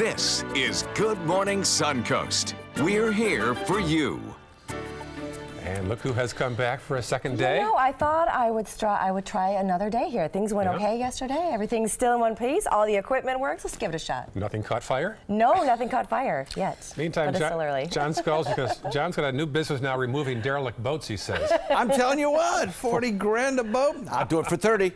This is Good Morning Suncoast. We're here for you. And look who has come back for a second day. You know, I thought I would try another day here. Things went okay yesterday. Everything's still in one piece. All the equipment works. Let's give it a shot. Nothing caught fire? No, nothing caught fire yet. Meantime, but it's still early. John Skulls, because John's got a new business now removing derelict boats, he says. I'm telling you what, 40 grand a boat? I'll do it for 30.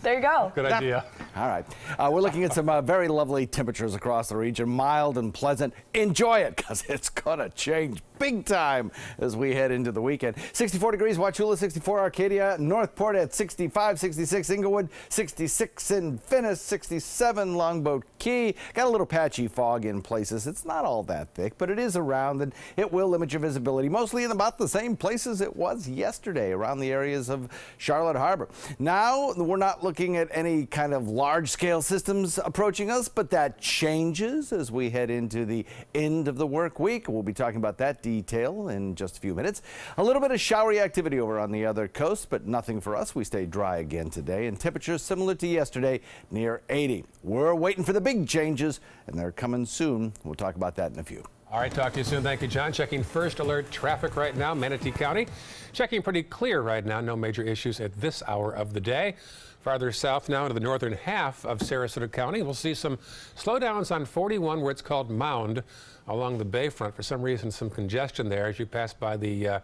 There you go. Good idea. All right. We're looking at some very lovely temperatures across the region. Mild and pleasant. Enjoy it, because it's going to change big time as we head into the weekend. 64 degrees, Wauchula, 64 Arcadia, Northport at 65, 66 Inglewood, 66 in Finnis, 67 Longboat Key. Got a little patchy fog in places. It's not all that thick, but it is around, and it will limit your visibility, mostly in about the same places it was yesterday, around the areas of Charlotte Harbor. Now, we're not looking at any kind of large-scale systems approaching us, but that changes as we head into the end of the work week. We'll be talking about that detail in just a few minutes. A little bit of showery activity over on the other coast, but nothing for us. We stay dry again today, and temperatures similar to yesterday, near 80. We're waiting for the big changes, and they're coming soon. We'll talk about that in a few. All right, talk to you soon. Thank you, John. Checking first alert traffic right now, Manatee County. Checking pretty clear right now. No major issues at this hour of the day. Farther south now into the northern half of Sarasota County, we'll see some slowdowns on 41 where it's called Mound along the bayfront. For some reason, some congestion there as you pass by the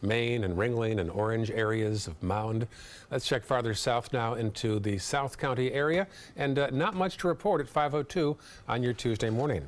Main and Ringling and Orange areas of Mound. Let's check farther south now into the South County area, and not much to report at 5:02 on your Tuesday morning.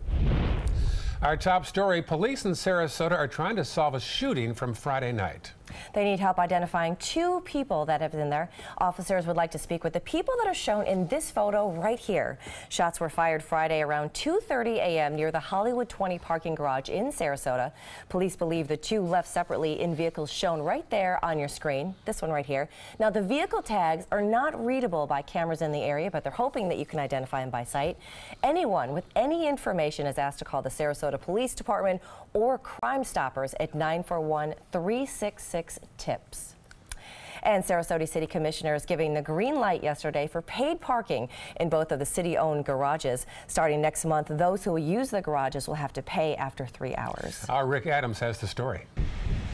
Our top story, police in Sarasota are trying to solve a shooting from Friday night. They need help identifying two people that have been there. Officers would like to speak with the people that are shown in this photo right here. Shots were fired Friday around 2:30 a.m. near the Hollywood 20 parking garage in Sarasota. Police believe the two left separately in vehicles shown right there on your screen. This one right here. Now, the vehicle tags are not readable by cameras in the area, but they're hoping that you can identify them by sight. Anyone with any information is asked to call the Sarasota Police Department or Crime Stoppers at 941-366 TIPS. And Sarasota City Commissioners giving the green light yesterday for paid parking in both of the city-owned garages. Starting next month, those who use the garages will have to pay after 3 hours. Our Rick Adams has the story.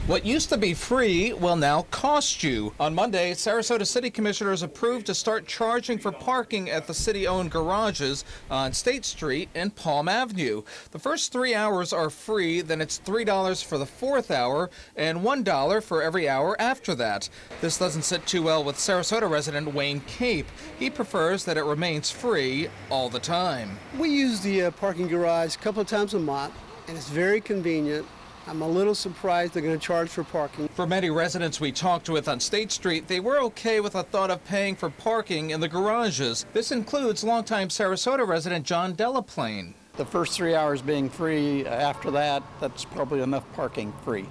What used to be free will now cost you. On Monday, Sarasota City Commissioners approved to start charging for parking at the city-owned garages on State Street and Palm Avenue. The first 3 hours are free, then it's $3 for the fourth hour and $1 for every hour after that. This doesn't sit too well with Sarasota resident Wayne Cape. He prefers that it remains free all the time. We use the parking garage a couple of times a month, and it's very convenient. I'm a little surprised they're going to charge for parking. For many residents we talked with on State Street, they were okay with the thought of paying for parking in the garages. This includes longtime Sarasota resident John Delaplane. The first 3 hours being free, after that, that's probably enough parking free.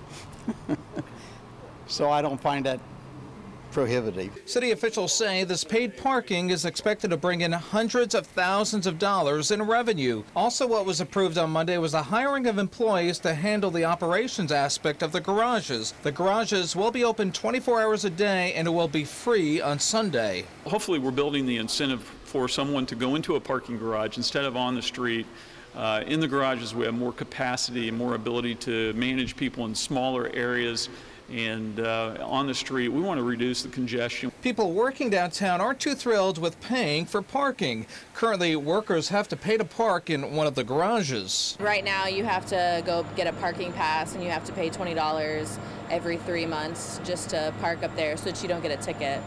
So I don't find that prohibitive. City officials say this paid parking is expected to bring in hundreds of thousands of dollars in revenue. Also, what was approved on Monday was the hiring of employees to handle the operations aspect of the garages. The garages will be open 24 hours a day, and it will be free on Sunday. Hopefully we're building the incentive for someone to go into a parking garage instead of on the street. In the garages we have more capacity and more ability to manage people in smaller areas. And on the street, we want to reduce the congestion. People working downtown aren't too thrilled with paying for parking. Currently, workers have to pay to park in one of the garages. Right now, you have to go get a parking pass, and you have to pay $20 every 3 months just to park up there so that you don't get a ticket.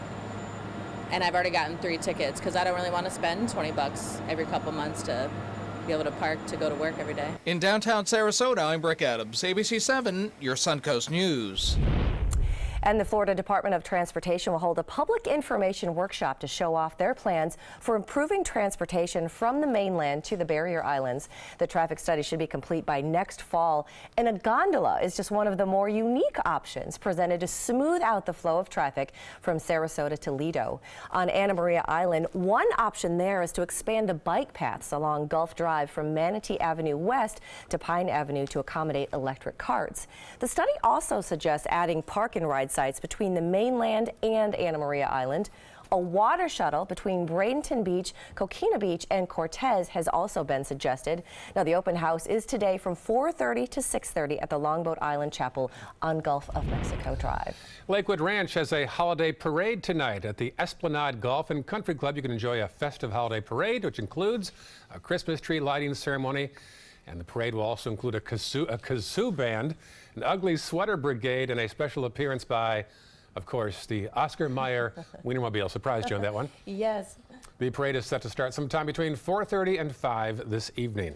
And I've already gotten 3 tickets because I don't really want to spend $20 every couple months to be able to park to go to work every day. In downtown Sarasota, I'm Rick Adams, ABC 7, your Suncoast News. And the Florida Department of Transportation will hold a public information workshop to show off their plans for improving transportation from the mainland to the barrier islands. The traffic study should be complete by next fall, and a gondola is just one of the more unique options presented to smooth out the flow of traffic from Sarasota to Lido. On Anna Maria Island, one option there is to expand the bike paths along Gulf Drive from Manatee Avenue West to Pine Avenue to accommodate electric carts. The study also suggests adding park and ride sites between the mainland and Anna Maria Island. A water shuttle between Bradenton Beach, Coquina Beach, and Cortez has also been suggested. Now, the open house is today from 4:30 to 6:30 at the Longboat Island Chapel on Gulf of Mexico Drive. Lakewood Ranch has a holiday parade tonight at the Esplanade Golf and Country Club. You can enjoy a festive holiday parade, which includes a Christmas tree lighting ceremony, and the parade will also include a kazoo band, an ugly sweater brigade, and a special appearance by, of course, the Oscar Mayer Wienermobile. Surprised you on that one. Yes. The parade is set to start sometime between 4:30 and 5 this evening.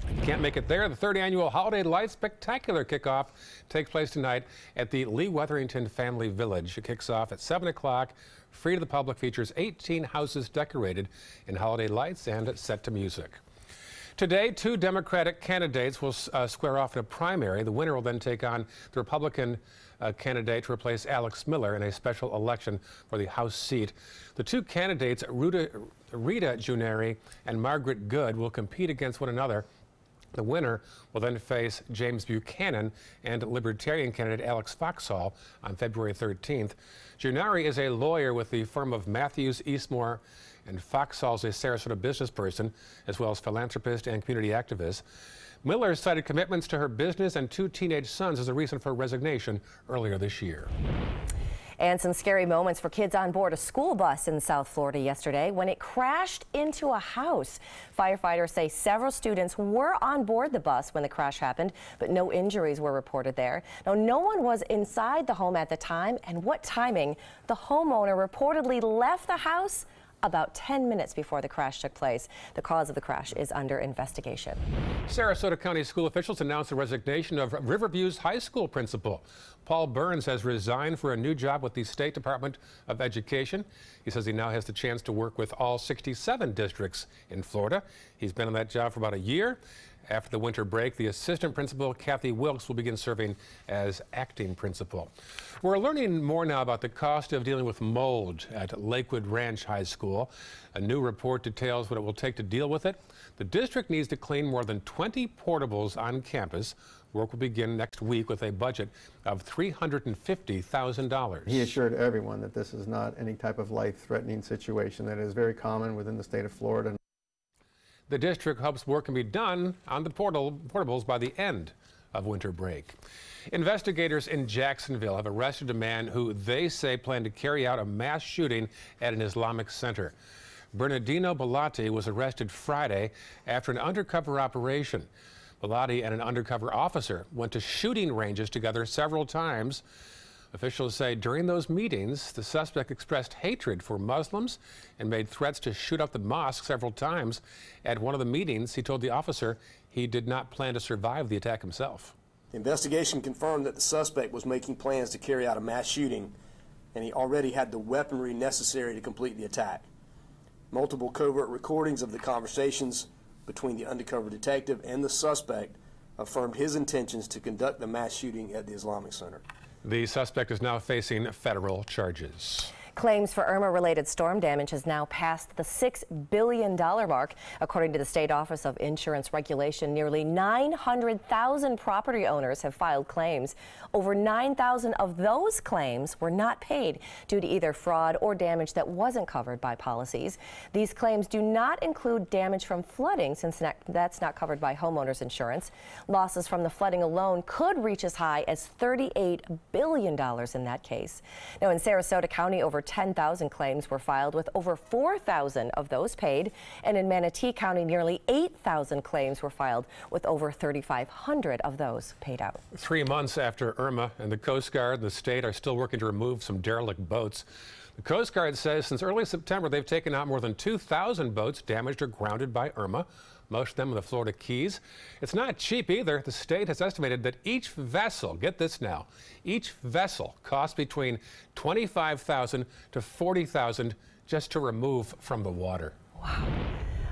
If you can't make it there, the third annual Holiday Lights Spectacular kickoff takes place tonight at the Lee Wetherington Family Village. It kicks off at 7 o'clock, free to the public, features 18 houses decorated in holiday lights and set to music. Today, 2 Democratic candidates will square off in a primary. The winner will then take on the Republican candidate to replace Alex Miller in a special election for the House seat. The 2 candidates, Rita Giunnari and Margaret Good, will compete against one another. The winner will then face James Buchanan and Libertarian candidate Alex Foxhall on February 13th. Giunnari is a lawyer with the firm of Matthews, Eastmore, and Foxhall is a Sarasota business person, as well as philanthropist and community activist. Miller cited commitments to her business and 2 teenage sons as a reason for resignation earlier this year. And some scary moments for kids on board a school bus in South Florida yesterday when it crashed into a house. Firefighters say several students were on board the bus when the crash happened, but no injuries were reported there. Now, no one was inside the home at the time, and what timing. The homeowner reportedly left the house about 10 minutes before the crash took place. The cause of the crash is under investigation. Sarasota County school officials announced the resignation of Riverview's high school principal. Paul Burns has resigned for a new job with the State Department of Education. He says he now has the chance to work with all 67 districts in Florida. He's been on that job for about a year. After the winter break, the assistant principal, Kathy Wilkes, will begin serving as acting principal. We're learning more now about the cost of dealing with mold at Lakewood Ranch High School. A new report details what it will take to deal with it. The district needs to clean more than 20 portables on campus. Work will begin next week with a budget of $350,000. He assured everyone that this is not any type of life-threatening situation that is very common within the state of Florida. The district hopes work can be done on the portables by the end of winter break. Investigators in Jacksonville have arrested a man who they say planned to carry out a mass shooting at an Islamic center. Bernardino Bellotti was arrested Friday after an undercover operation. Bellotti and an undercover officer went to shooting ranges together several times. Officials say during those meetings, the suspect expressed hatred for Muslims and made threats to shoot up the mosque several times. At one of the meetings, he told the officer he did not plan to survive the attack himself. The investigation confirmed that the suspect was making plans to carry out a mass shooting, and he already had the weaponry necessary to complete the attack. Multiple covert recordings of the conversations between the undercover detective and the suspect affirmed his intentions to conduct the mass shooting at the Islamic Center. The suspect is now facing federal charges. Claims for Irma-related storm damage has now passed the $6 billion mark. According to the State Office of Insurance Regulation, nearly 900,000 property owners have filed claims. Over 9,000 of those claims were not paid due to either fraud or damage that wasn't covered by policies. These claims do not include damage from flooding, since that's not covered by homeowners insurance. Losses from the flooding alone could reach as high as $38 billion in that case. Now, in Sarasota County, over 10,000 claims were filed, with over 4,000 of those paid. And in Manatee County, nearly 8,000 claims were filed, with over 3,500 of those paid out. 3 months after Irma, and the Coast Guard and the state are still working to remove some derelict boats. The Coast Guard says since early September, they've taken out more than 2,000 boats damaged or grounded by Irma, most of them in the Florida Keys. It's not cheap either. The state has estimated that each vessel, get this now, each vessel costs between $25,000 to $40,000 just to remove from the water. Wow.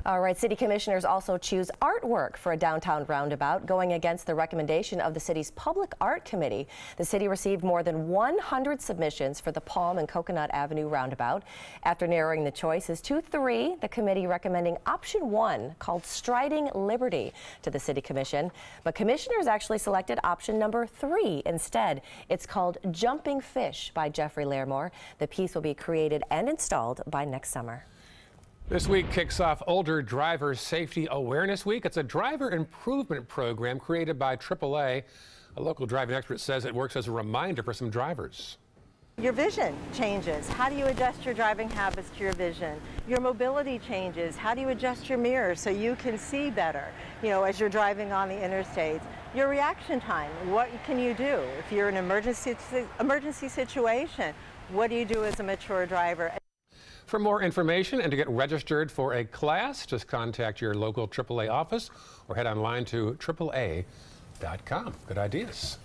All right, city commissioners also choose artwork for a downtown roundabout, going against the recommendation of the city's Public Art Committee. The city received more than 100 submissions for the Palm and Coconut Avenue roundabout. After narrowing the choices to 3, the committee recommending option 1, called Striding Liberty, to the city commission. But commissioners actually selected option number 3 instead. It's called Jumping Fish by Jeffrey Larimore. The piece will be created and installed by next summer. This week kicks off Older Driver Safety Awareness Week. It's a driver improvement program created by AAA. A local driving expert says it works as a reminder for some drivers. Your vision changes. How do you adjust your driving habits to your vision? Your mobility changes. How do you adjust your mirrors so you can see better, as you're driving on the interstates? Your reaction time, what can you do? If you're in an emergency situation, what do you do as a mature driver? For more information and to get registered for a class, just contact your local AAA office or head online to AAA.com. Good ideas.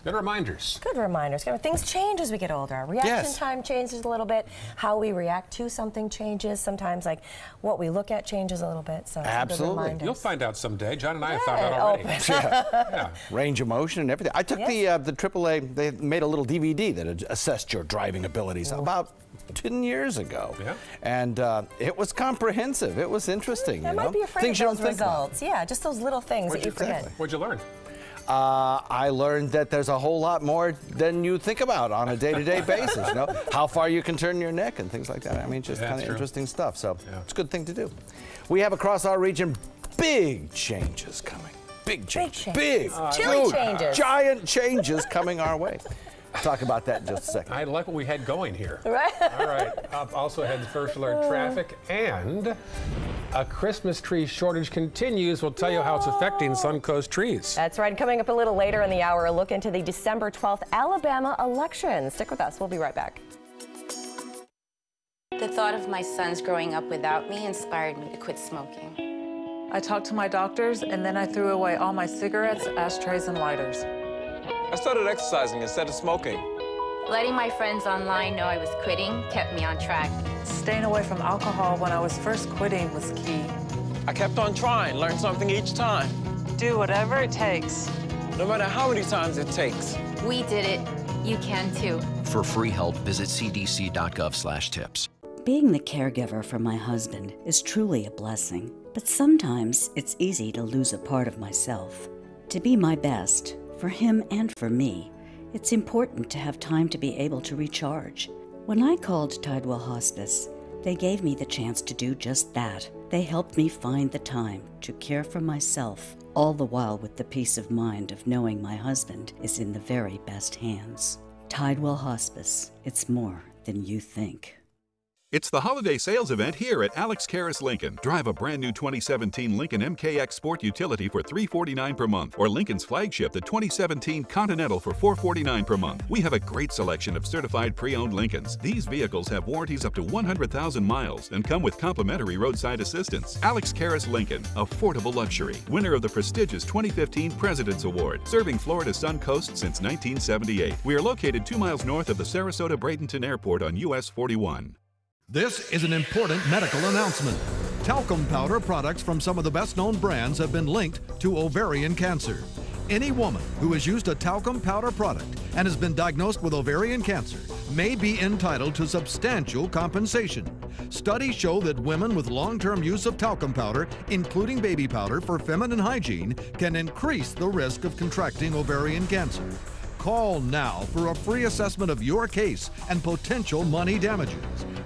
Good reminders. Good reminders. Things change as we get older. Our reaction time changes a little bit. How we react to something changes. Sometimes, like, what we look at changes a little bit. So absolutely. You'll find out someday. John and I have found out already. Yeah. Range of motion and everything. I took the AAA, they made a little DVD that assessed your driving abilities about 10 years ago. Yeah. And it was comprehensive. It was interesting. I might be afraid things of those those results. Yeah, just those little things that you forget. What'd you learn? I learned that there's a whole lot more than you think about on a day-to-day basis. How far you can turn your neck and things like that. I mean, just kind of interesting stuff. So it's a good thing to do. We have across our region big changes coming. Big changes. Big, chilly changes. Giant changes coming our way. Talk about that in just a second. I like what we had going here. Right. All right. Up also ahead, First Alert traffic, and a Christmas tree shortage continues. We'll tell you how it's affecting Suncoast trees. That's right. Coming up a little later in the hour, a look into the December 12th Alabama election. Stick with us. We'll be right back. The thought of my sons growing up without me inspired me to quit smoking. I talked to my doctors, and then I threw away all my cigarettes, ashtrays, and lighters. I started exercising instead of smoking. Letting my friends online know I was quitting kept me on track. Staying away from alcohol when I was first quitting was key. I kept on trying, learned something each time. Do whatever it takes. No matter how many times it takes. We did it. You can too. For free help, visit cdc.gov/tips. Being the caregiver for my husband is truly a blessing, but sometimes it's easy to lose a part of myself. To be my best, for him and for me, it's important to have time to be able to recharge. When I called Tidewell Hospice, they gave me the chance to do just that. They helped me find the time to care for myself, all the while with the peace of mind of knowing my husband is in the very best hands. Tidewell Hospice, it's more than you think. It's the holiday sales event here at Alex Karras Lincoln. Drive a brand new 2017 Lincoln MKX Sport Utility for $349 per month, or Lincoln's flagship, the 2017 Continental, for $449 per month. We have a great selection of certified pre-owned Lincolns. These vehicles have warranties up to 100,000 miles and come with complimentary roadside assistance. Alex Karras Lincoln, affordable luxury. Winner of the prestigious 2015 President's Award, serving Florida's Suncoast since 1978. We are located 2 miles north of the Sarasota-Bradenton Airport on US 41. This is an important medical announcement. Talcum powder products from some of the best-known brands have been linked to ovarian cancer. Any woman who has used a talcum powder product and has been diagnosed with ovarian cancer may be entitled to substantial compensation. Studies show that women with long-term use of talcum powder, including baby powder for feminine hygiene, can increase the risk of contracting ovarian cancer. Call now for a free assessment of your case and potential money damages.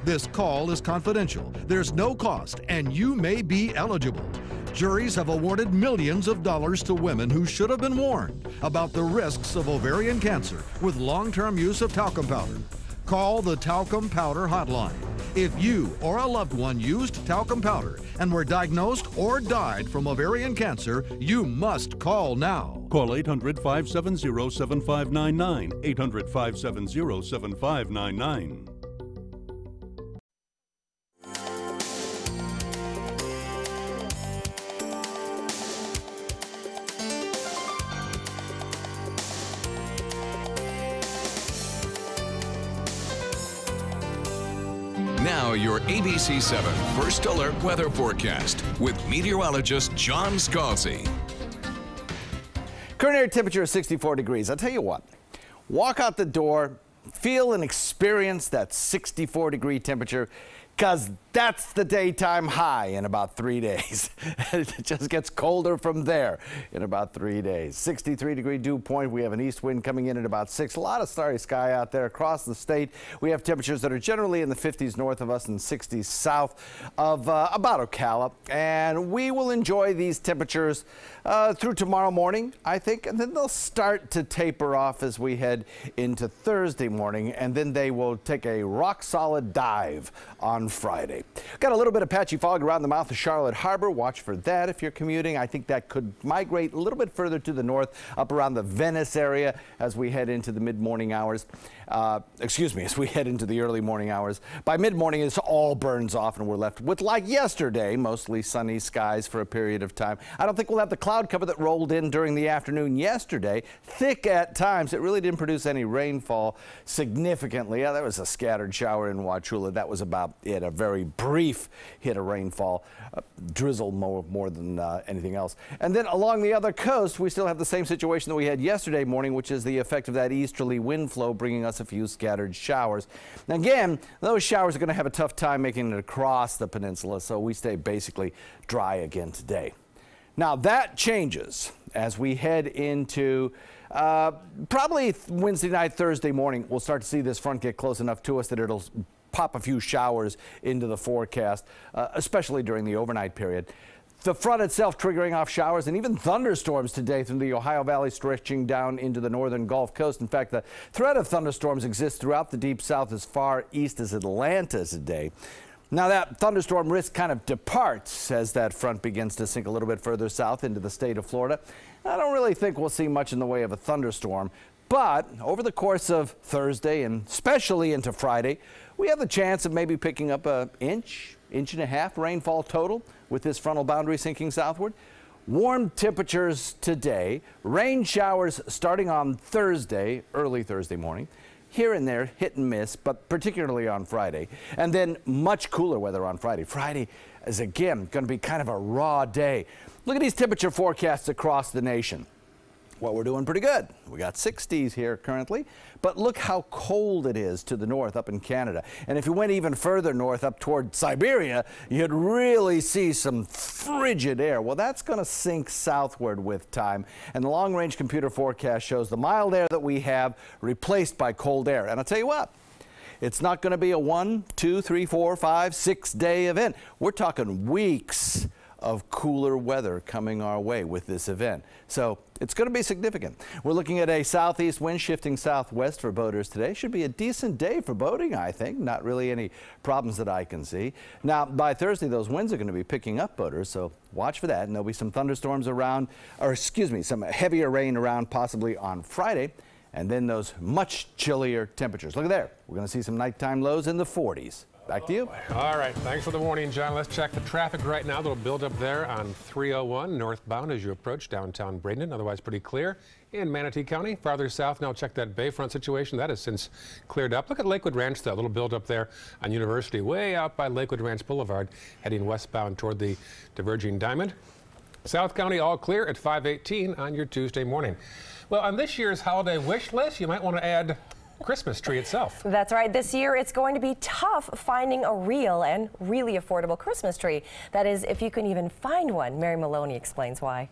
This call is confidential, there's no cost, and you may be eligible. Juries have awarded millions of dollars to women who should have been warned about the risks of ovarian cancer with long-term use of talcum powder. Call the Talcum Powder Hotline. If you or a loved one used talcum powder and were diagnosed or died from ovarian cancer, you must call now. Call 800-570-7599, 800-570-7599. Now, Now, your ABC 7 First Alert weather forecast with meteorologist John Scalzi. Current air temperature is 64 degrees. I'll tell you what, walk out the door, feel and experience that 64-degree temperature, because that's the daytime high in about 3 days. It just gets colder from there in about 3 days. 63-degree dew point. We have an east wind coming in at about 6. A lot of starry sky out there across the state. We have temperatures that are generally in the 50s north of us and 60s south of about Ocala. And we will enjoy these temperatures through tomorrow morning, I think, and then they'll start to taper off as we head into Thursday morning, and then they will take a rock-solid dive on Friday. Got a little bit of patchy fog around the mouth of Charlotte Harbor. Watch for that if you're commuting. I think that could migrate a little bit further to the north, up around the Venice area as we head into the mid-morning hours. As we head into the early morning hours. By mid-morning, it all burns off and we're left with, like yesterday, mostly sunny skies for a period of time. I don't think we'll have the cloud cover that rolled in during the afternoon yesterday. Thick at times. It really didn't produce any rainfall significantly. Yeah, there was a scattered shower in Wauchula. That was about it. A very brief hit of rainfall. Drizzle more than anything else. And then along the other coast, we still have the same situation that we had yesterday morning, which is the effect of that easterly wind flow bringing us a few scattered showers. And again, those showers are going to have a tough time making it across the peninsula, so we stay basically dry again today. Now that changes as we head into probably Wednesday night, Thursday morning. We'll start to see this front get close enough to us that it'll pop a few showers into the forecast, especially during the overnight period. The front itself triggering off showers and even thunderstorms today through the Ohio Valley, stretching down into the northern Gulf Coast. In fact, the threat of thunderstorms exists throughout the deep south as far east as Atlanta today. Now that thunderstorm risk kind of departs as that front begins to sink a little bit further south into the state of Florida. I don't really think we'll see much in the way of a thunderstorm, but over the course of Thursday and especially into Friday, we have the chance of maybe picking up an inch and a half rainfall total with this frontal boundary sinking southward. Warm temperatures today, rain showers starting on Thursday, early Thursday morning. Here and there, hit and miss, but particularly on Friday. And then much cooler weather on Friday. Friday is again going to be kind of a raw day. Look at these temperature forecasts across the nation. Well, we're doing pretty good. We got 60s here currently, but look how cold it is to the north up in Canada. And if you went even further north up toward Siberia, you'd really see some frigid air. Well, that's going to sink southward with time. And the long-range computer forecast shows the mild air that we have replaced by cold air. And I'll tell you what, it's not going to be a 1, 2, 3, 4, 5, 6 day event. We're talking weeks of cooler weather coming our way with this event. So it's going to be significant. We're looking at a southeast wind shifting southwest for boaters today. Should be a decent day for boating, I think. Not really any problems that I can see. Now, by Thursday, those winds are going to be picking up, boaters, so watch for that. And there'll be some thunderstorms around, or excuse me, some heavier rain around possibly on Friday. And then those much chillier temperatures. Look at there. We're going to see some nighttime lows in the 40s. Back to you. All right. Thanks for the warning, John. Let's check the traffic right now. That'll build up there on 301 northbound as you approach downtown Bradenton. Otherwise pretty clear in Manatee County. Farther south now, check that Bayfront situation. That has since cleared up. Look at Lakewood Ranch, that little build up there on University, way out by Lakewood Ranch Boulevard, heading westbound toward the diverging Diamond. South County all clear at 518 on your Tuesday morning. Well, on this year's holiday wish list, you might want to add Christmas tree itself. That's right. This year it's going to be tough finding a real and really affordable Christmas tree. That is, if you can even find one. Mary Maloney explains why.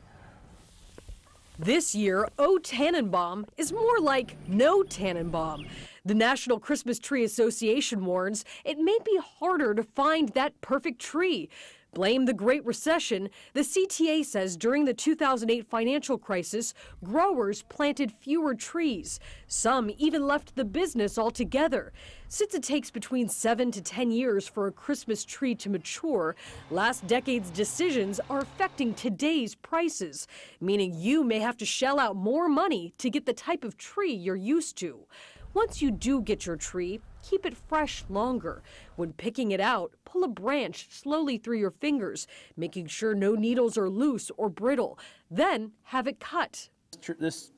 This year, O Tannenbaum is more like no Tannenbaum. The National Christmas Tree Association warns it may be harder to find that perfect tree. Blame the Great Recession. The CTA says during the 2008 financial crisis, growers planted fewer trees. Some even left the business altogether. Since it takes between 7 to 10 years for a Christmas tree to mature, last decade's decisions are affecting today's prices, meaning you may have to shell out more money to get the type of tree you're used to. Once you do get your tree, keep it fresh longer. When picking it out, pull a branch slowly through your fingers, making sure no needles are loose or brittle. Then have it cut. This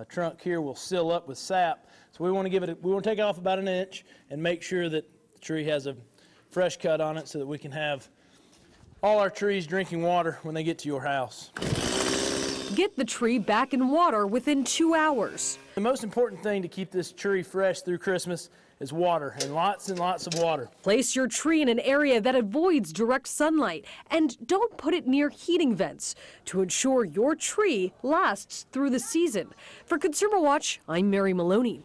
trunk here will seal up with sap, so we want to take it off about an inch and make sure that the tree has a fresh cut on it so that we can have all our trees drinking water when they get to your house. Get the tree back in water within 2 hours. The most important thing to keep this tree fresh through Christmas is water, and lots of water. Place your tree in an area that avoids direct sunlight, and don't put it near heating vents to ensure your tree lasts through the season. For Consumer Watch, I'm Mary Maloney.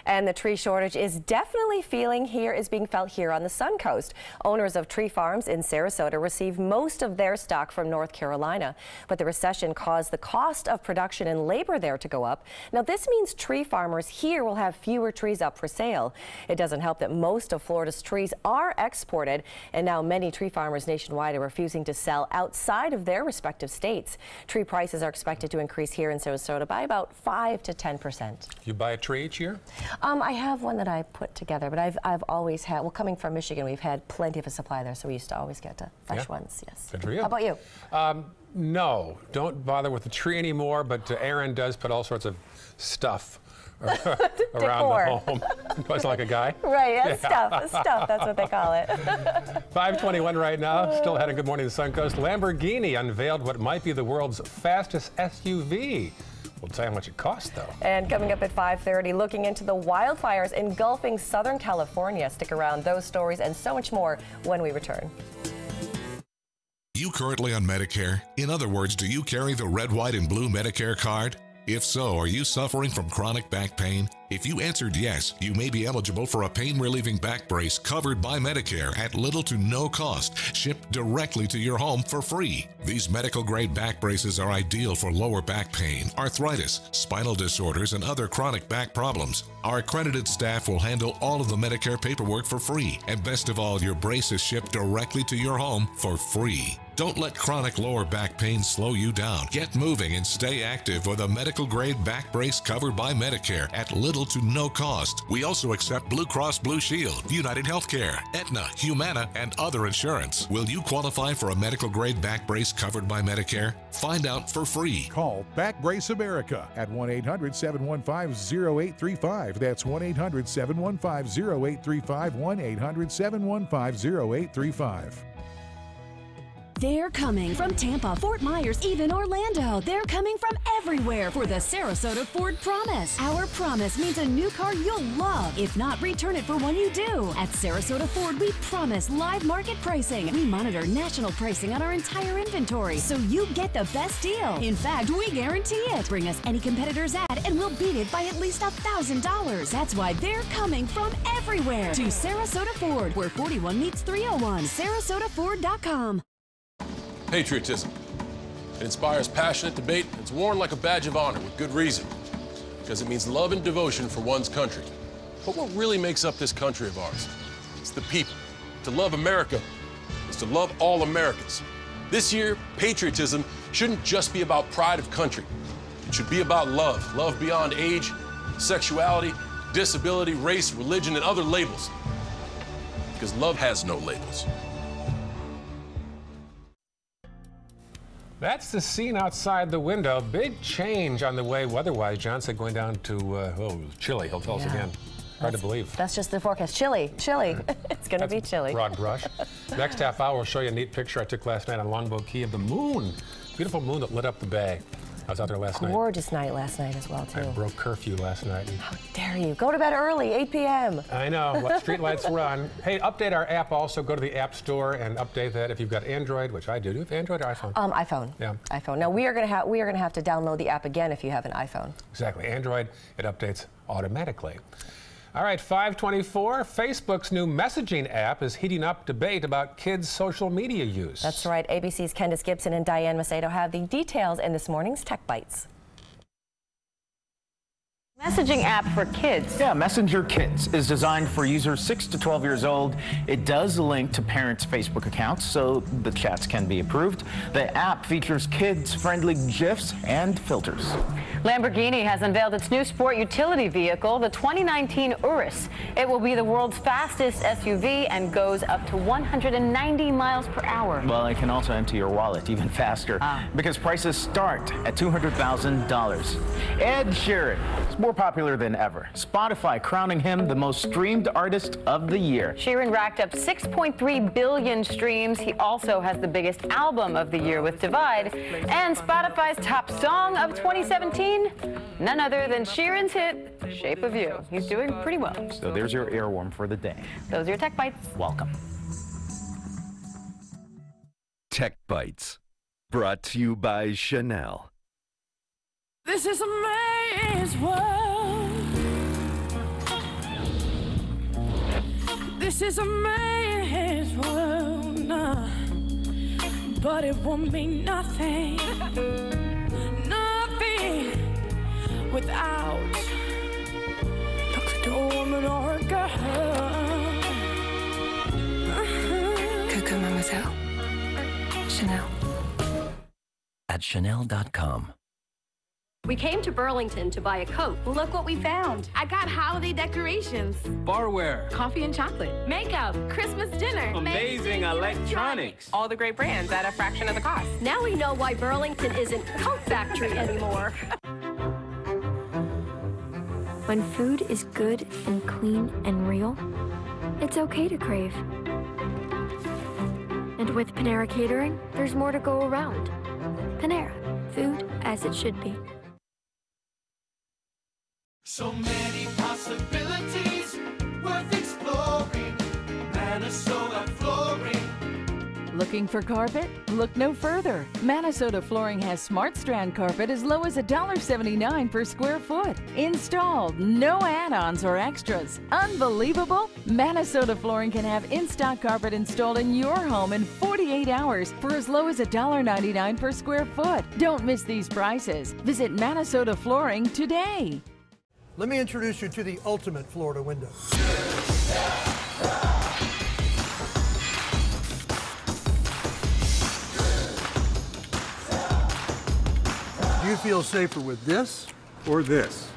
And the tree shortage is definitely being felt here on the Suncoast. Owners of tree farms in Sarasota receive most of their stock from North Carolina, but the recession caused the cost of production and labor there to go up. Now this means tree farmers here will have fewer trees up for sale. It doesn't help that most of Florida's trees are exported, and now many tree farmers nationwide are refusing to sell outside of their respective states. Tree prices are expected to increase here in Sarasota by about 5 to 10%. You buy a tree each year? I have one that I put together, but I've always had, well, coming from Michigan, we've had plenty of a supply there, so we used to always get fresh ones, yes. Good for you. How about you? No, don't bother with the tree anymore, but Aaron does put all sorts of stuff around the home. Looks like a guy. Right, that's stuff, that's what they call it. 5:21 right now, still had a Good Morning Suncoast. Lamborghini unveiled what might be the world's fastest SUV. We'll tell you how much it costs, though. And coming up at 5:30, looking into the wildfires engulfing Southern California. Stick around, those stories and so much more when we return. You currently on Medicare? In other words, do you carry the red, white, and blue Medicare card? If so, are you suffering from chronic back pain? If you answered yes, you may be eligible for a pain-relieving back brace covered by Medicare at little to no cost, shipped directly to your home for free. These medical-grade back braces are ideal for lower back pain, arthritis, spinal disorders, and other chronic back problems. Our accredited staff will handle all of the Medicare paperwork for free, and best of all, your brace is shipped directly to your home for free. Don't let chronic lower back pain slow you down. Get moving and stay active with a medical-grade back brace covered by Medicare at little to no cost. We also accept Blue Cross Blue Shield, United Healthcare, Aetna, Humana, and other insurance. Will you qualify for a medical-grade back brace covered by Medicare? Find out for free. Call Back Brace America at 1-800-715-0835. That's 1-800-715-0835, 1-800-715-0835. They're coming from Tampa, Fort Myers, even Orlando. They're coming from everywhere for the Sarasota Ford Promise. Our promise means a new car you'll love. If not, return it for one you do. At Sarasota Ford, we promise live market pricing. We monitor national pricing on our entire inventory, so you get the best deal. In fact, we guarantee it. Bring us any competitor's ad, and we'll beat it by at least $1,000. That's why they're coming from everywhere to Sarasota Ford, where 41 meets 301. SarasotaFord.com. Patriotism. It inspires passionate debate. It's worn like a badge of honor with good reason, because it means love and devotion for one's country. But what really makes up this country of ours? It's the people. To love America is to love all Americans. This year, patriotism shouldn't just be about pride of country. It should be about love. Love beyond age, sexuality, disability, race, religion, and other labels. Because love has no labels. That's the scene outside the window. Big change on the way weather-wise. John said going down to chilly. He'll tell us again. Hard to believe. That's just the forecast. Chilly. It's going to be chilly. Broad brush. Next half hour, we'll show you a neat picture I took last night on Longboat Key of the moon. Beautiful moon that lit up the bay. I was out there last night. Gorgeous night last night as well, too. I broke curfew last night. How dare you? Go to bed early, 8 p.m. I know. Let street lights run. Hey, update our app also. Go to the App Store and update that if you've got Android, which I do. Do you have Android or iPhone? iPhone. Yeah. iPhone. Now, we are going to have to download the app again if you have an iPhone. Exactly. Android, it updates automatically. All right, 5:24. Facebook's new messaging app is heating up debate about kids' social media use. That's right. ABC's Candace Gibson and Diane Macedo have the details in this morning's Tech Bites. Messaging app for kids. Yeah, Messenger Kids is designed for users 6 to 12 years old. It does link to parents' Facebook accounts, so the chats can be approved. The app features kids-friendly GIFs and filters. Lamborghini has unveiled its new sport utility vehicle, the 2019 Urus. It will be the world's fastest SUV and goes up to 190 miles per hour. Well, it can also empty your wallet even faster because prices start at $200,000. Ed Sheeran. more popular than ever. Spotify crowning him the most streamed artist of the year. Sheeran racked up 6.3 billion streams. He also has the biggest album of the year with Divide. And Spotify's top song of 2017, none other than Sheeran's hit, Shape of You. He's doing pretty well. So there's your earworm for the day. Those are your Tech Bites. Welcome. Tech Bites, brought to you by Chanel. This is a man's world. This is a man's world, nah. But it won't mean nothing, nothing without a woman or a girl. Coco Mademoiselle. Chanel. At Chanel.com. We came to Burlington to buy a coat. Look what we found. I got holiday decorations. Barware. Coffee and chocolate. Makeup. Christmas dinner. Amazing electronics. All the great brands at a fraction of the cost. Now we know why Burlington isn't Coat Factory anymore. When food is good and clean and real, it's okay to crave. And with Panera Catering, there's more to go around. Panera, food as it should be. So many possibilities worth exploring. Minnesota Flooring. Looking for carpet? Look no further. Minnesota Flooring has Smart Strand carpet as low as $1.79 per square foot. Installed, no add-ons or extras. Unbelievable? Minnesota Flooring can have in-stock carpet installed in your home in 48 hours for as low as $1.99 per square foot. Don't miss these prices. Visit Minnesota Flooring today. Let me introduce you to the ultimate Florida window. Do you feel safer with this or this?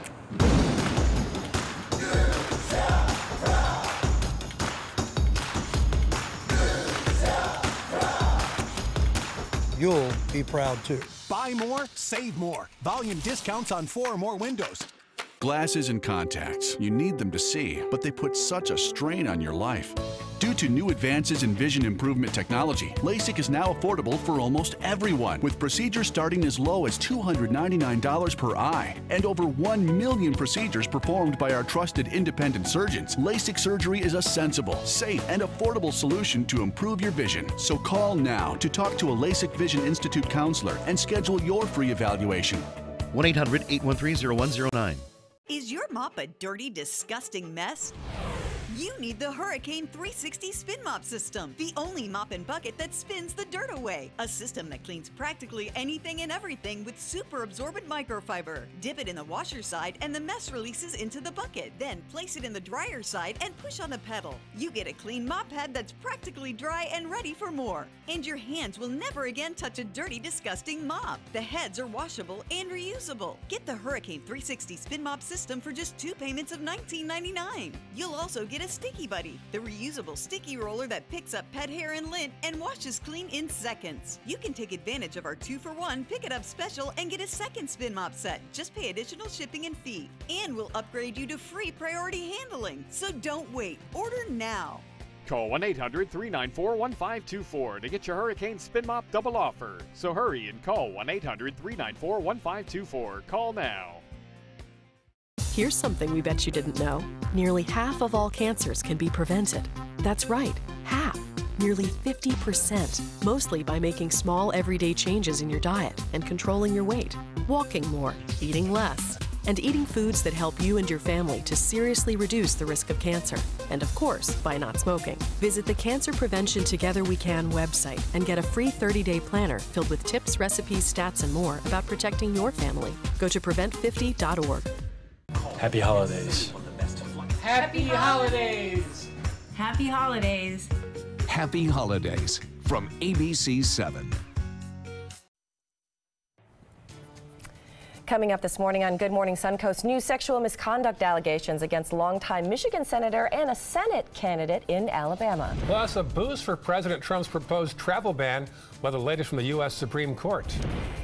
You'll be proud too. Buy more, save more. Volume discounts on 4 or more windows. Glasses and contacts. You need them to see, but they put such a strain on your life. Due to new advances in vision improvement technology, LASIK is now affordable for almost everyone, with procedures starting as low as $299 per eye. And over 1 million procedures performed by our trusted independent surgeons. LASIK surgery is a sensible, safe, and affordable solution to improve your vision. So call now to talk to a LASIK Vision Institute counselor and schedule your free evaluation. 1-800-813-0109. Is your mop a dirty, disgusting mess? You need the Hurricane 360 Spin Mop System, the only mop and bucket that spins the dirt away. A system that cleans practically anything and everything with super absorbent microfiber. Dip it in the washer side and the mess releases into the bucket. Then place it in the dryer side and push on the pedal. You get a clean mop head that's practically dry and ready for more. And your hands will never again touch a dirty, disgusting mop. The heads are washable and reusable. Get the Hurricane 360 Spin Mop System for just 2 payments of $19.99. You'll also get a Sticky Buddy, the reusable sticky roller that picks up pet hair and lint and washes clean in seconds. You can take advantage of our 2-for-1 Pick It Up special and get a second spin mop set. Just pay additional shipping and fee. And we'll upgrade you to free priority handling. So don't wait. Order now. Call 1-800-394-1524 to get your Hurricane Spin Mop double offer. So hurry and call 1-800-394-1524. Call now. Here's something we bet you didn't know. Nearly half of all cancers can be prevented. That's right, half. Nearly 50%, mostly by making small everyday changes in your diet and controlling your weight, walking more, eating less, and eating foods that help you and your family to seriously reduce the risk of cancer. And of course, by not smoking. Visit the Cancer Prevention Together We Can website and get a free 30-day planner filled with tips, recipes, stats, and more about protecting your family. Go to prevent50.org. Happy holidays. Happy holidays. Happy holidays. Happy holidays from ABC 7. Coming up this morning on Good Morning Suncoast, new sexual misconduct allegations against longtime Michigan senator and a Senate candidate in Alabama. Plus, a boost for President Trump's proposed travel ban, well, the latest from the U.S. Supreme Court.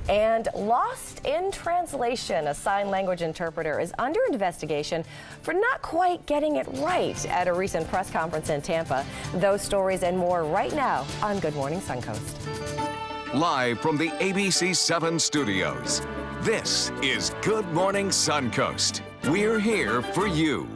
And lost in translation, a sign language interpreter is under investigation for not quite getting it right at a recent press conference in Tampa. Those stories and more right now on Good Morning Suncoast. Live from the ABC 7 studios, this is Good Morning Suncoast. We're here for you.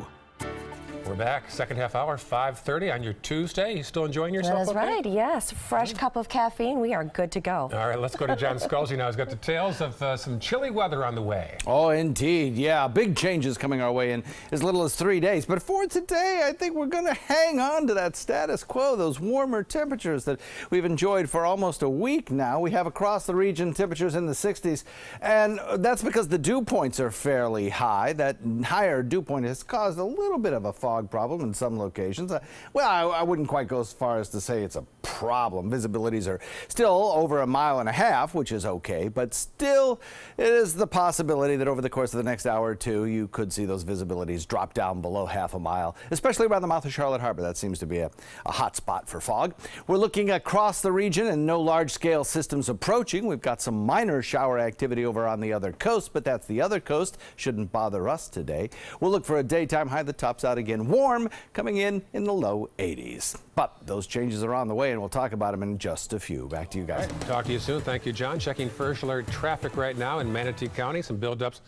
We're back, second half hour, 5:30 on your Tuesday. You still enjoying yourself? That's okay? right, yes. Fresh cup of caffeine. We are good to go. All right, let's go to John Scalzi now. He's got details of some chilly weather on the way. Oh, indeed. Yeah, big changes coming our way in as little as 3 days. But for today, I think we're going to hang on to that status quo, those warmer temperatures that we've enjoyed for almost a week now. We have across the region temperatures in the 60s, and that's because the dew points are fairly high. That higher dew point has caused a little bit of a fog problem in some locations. Well, I wouldn't quite go as far as to say it's a problem. Visibilities are still over 1.5 miles, which is okay, but still it is the possibility that over the course of the next hour or two you could see those visibilities drop down below 1/2 mile, especially around the mouth of Charlotte Harbor. That seems to be a hot spot for fog. We're looking across the region and no large-scale systems approaching. We've got some minor shower activity over on the other coast, but that's the other coast. Shouldn't bother us today. We'll look for a daytime high that tops out again warm, coming in the low 80s. But those changes are on the way, and we'll talk about them in just a few. Back to you guys. Right, talk to you soon. Thank you, John. Checking first alert traffic right now in Manatee County. Some buildups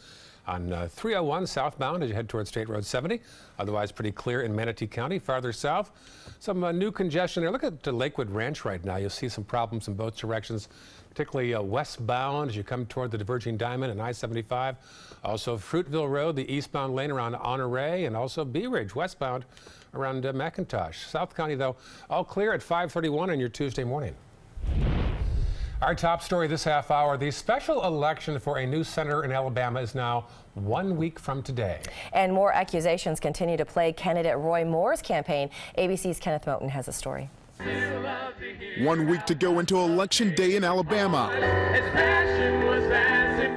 on 301 southbound as you head towards State Road 70. Otherwise pretty clear in Manatee County. Farther south, some new congestion there. Look at Lakewood Ranch right now. You'll see some problems in both directions, particularly westbound as you come toward the diverging diamond and I-75. Also Fruitville Road, the eastbound lane around Honore, and also Bee Ridge westbound around McIntosh. South County, though, all clear at 5:31 on your Tuesday morning. Our top story this half hour, the special election for a new senator in Alabama is now 1 week from today. And more accusations continue to plague candidate Roy Moore's campaign. ABC's Kenneth Moten has a story. 1 week to go until Election Day in Alabama.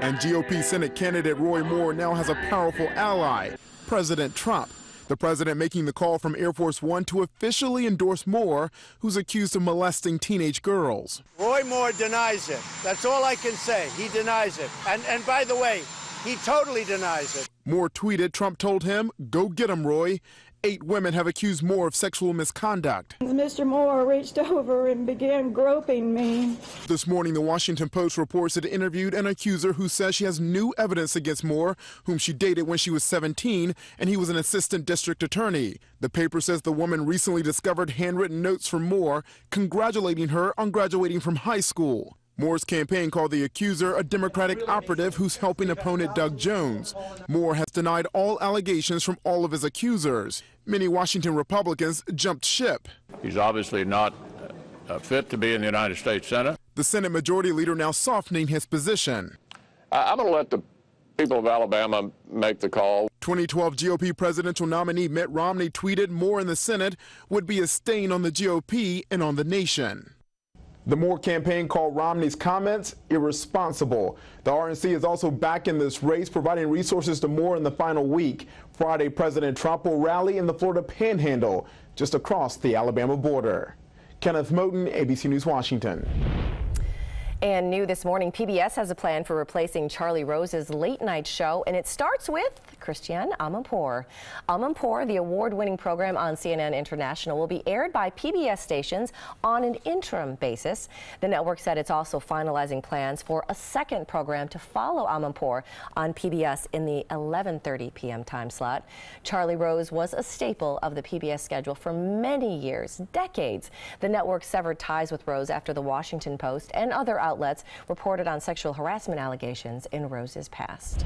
And GOP Senate candidate Roy Moore now has a powerful ally, President Trump. The president making the call from Air Force One to officially endorse Moore, who's accused of molesting teenage girls. Roy Moore denies it. That's all I can say. He denies it. And by the way, he totally denies it. Moore tweeted Trump told him, "Go get him, Roy." 8 women have accused Moore of sexual misconduct. Mr. Moore reached over and began groping me. This morning, the Washington Post reports it interviewed an accuser who says she has new evidence against Moore, whom she dated when she was 17, and he was an assistant district attorney. The paper says the woman recently discovered handwritten notes from Moore, congratulating her on graduating from high school. Moore's campaign called the accuser a Democratic operative who's helping opponent Doug Jones. Moore has denied all allegations from all of his accusers. Many Washington Republicans jumped ship. He's obviously not fit to be in the United States Senate. The Senate Majority Leader now softening his position. I'm going to let the people of Alabama make the call. 2012 GOP presidential nominee Mitt Romney tweeted Moore in the Senate would be a stain on the GOP and on the nation. The Moore campaign called Romney's comments irresponsible. The RNC is also back in this race, providing resources to Moore in the final week. Friday, President Trump will rally in the Florida Panhandle, just across the Alabama border. Kenneth Moten, ABC News, Washington. And new this morning, PBS has a plan for replacing Charlie Rose's late night show, and it starts with Christiane Amanpour. Amanpour, the award-winning program on CNN International, will be aired by PBS stations on an interim basis. The network said it's also finalizing plans for a second program to follow Amanpour on PBS in the 11:30 p.m. time slot. Charlie Rose was a staple of the PBS schedule for many years, decades. The network severed ties with Rose after the Washington Post and other outlets reported on sexual harassment allegations in Rose's past.